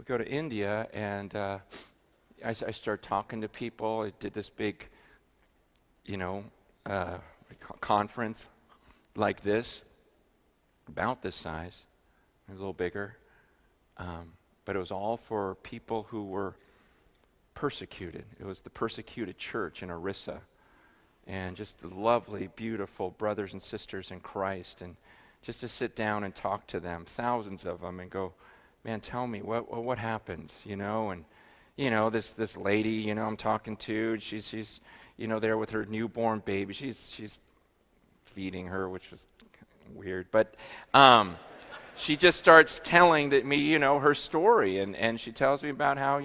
we go to India, and I started talking to people. I did this big, conference like this, about this size, a little bigger. But it was all for people who were persecuted. It was the persecuted church in Orissa. And just the lovely, beautiful brothers and sisters in Christ. And just to sit down and talk to them, thousands of them, and go, man, tell me, what happened, And, this lady, I'm talking to, she's there with her newborn baby. She's feeding her, which was weird. But she just starts telling me, her story. And she tells me about how,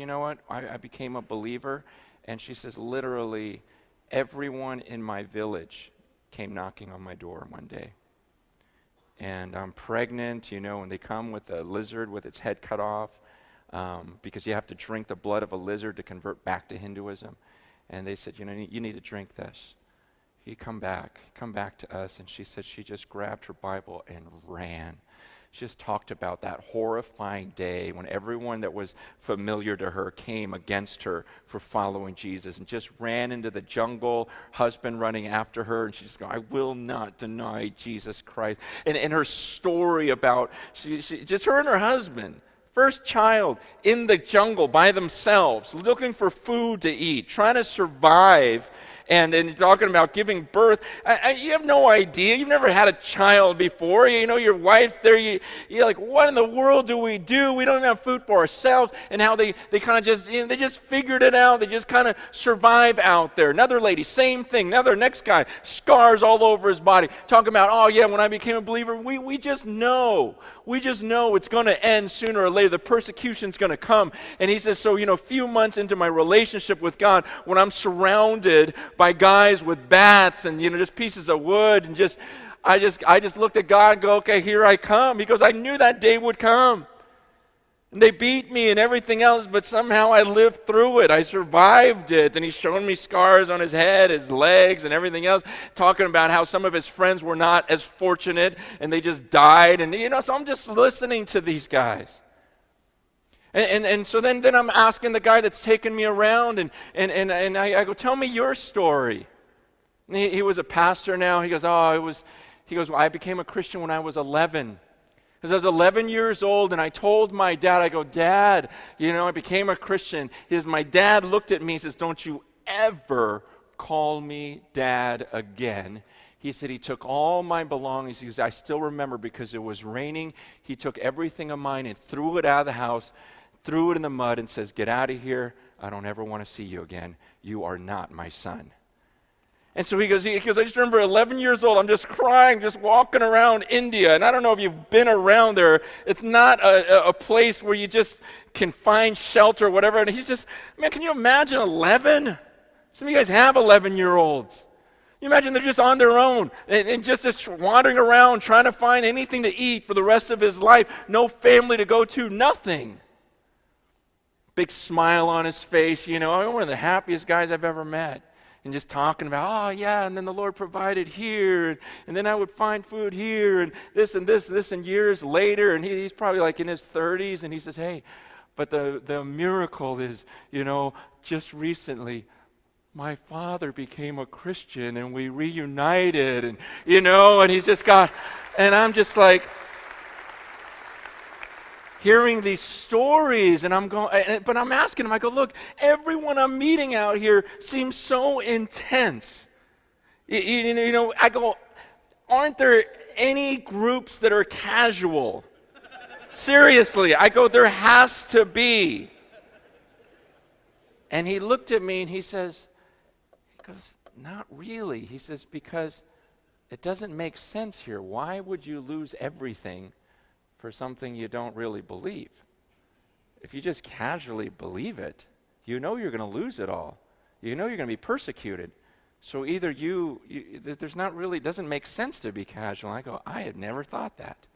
I became a believer. And she says, literally, everyone in my village came knocking on my door one day. And I'm pregnant, and they come with a lizard with its head cut off, because you have to drink the blood of a lizard to convert back to Hinduism. And they said, you need to drink this. You come back to us. And she said she just grabbed her Bible and ran. She just talked about that horrifying day when everyone that was familiar to her came against her for following Jesus, and just ran into the jungle, husband running after her, and she's going, I will not deny Jesus Christ. And her story about, she just her and her husband, first child in the jungle by themselves, looking for food to eat, trying to survive, and talking about giving birth. You have no idea. You've never had a child before. Your wife's there. You're like, what in the world do? We don't even have food for ourselves. And how they kind of just, they just figured it out. They just kind of survive out there. Another lady, same thing. Next guy, scars all over his body. Talking about, oh yeah, when I became a believer, we just know. We just know it's going to end sooner or later. The persecution's going to come. And he says, so, a few months into my relationship with God, when I'm surrounded by guys with bats and, just pieces of wood, and I just looked at God and go, okay, here I come. He goes, I knew that day would come. And they beat me and everything else, but somehow I lived through it. I survived it. And he's showing me scars on his head, his legs, and everything else, talking about how some of his friends were not as fortunate and they just died. And, so I'm just listening to these guys. And so then I'm asking the guy that's taking me around, and I go, tell me your story. And he was a pastor now. He goes, I became a Christian when I was 11. Because I was 11 years old, and I told my dad, I go, Dad, I became a Christian. My dad looked at me and says, don't you ever call me Dad again. He said he took all my belongings. He goes, I still remember because it was raining. He took everything of mine and threw it out of the house, threw it in the mud, and says, get out of here. I don't ever want to see you again. You are not my son. And so he goes, I just remember 11 years old, I'm just crying, just walking around India. And I don't know if you've been around there. It's not a place where you just can find shelter or whatever. And he's just, man, can you imagine 11? Some of you guys have 11-year-olds. You imagine they're just on their own and just wandering around trying to find anything to eat for the rest of his life. No family to go to, nothing. Big smile on his face, I'm one of the happiest guys I've ever met. And just talking about, oh yeah, and then the Lord provided here, and then I would find food here, and this, and years later, and he's probably like in his 30s, and he says, hey, but the miracle is, just recently, my father became a Christian, and we reunited, and, and he's just got, and I'm just like, hearing these stories, and I'm going, but I'm asking him, I go, look, everyone I'm meeting out here seems so intense. I go, aren't there any groups that are casual? Seriously, I go, there has to be. And he looked at me and he goes, not really. He says, because it doesn't make sense here. Why would you lose everything for something you don't really believe? If you just casually believe it, you're going to lose it all. You're going to be persecuted. So either there's not really, it doesn't make sense to be casual. I go, I had never thought that.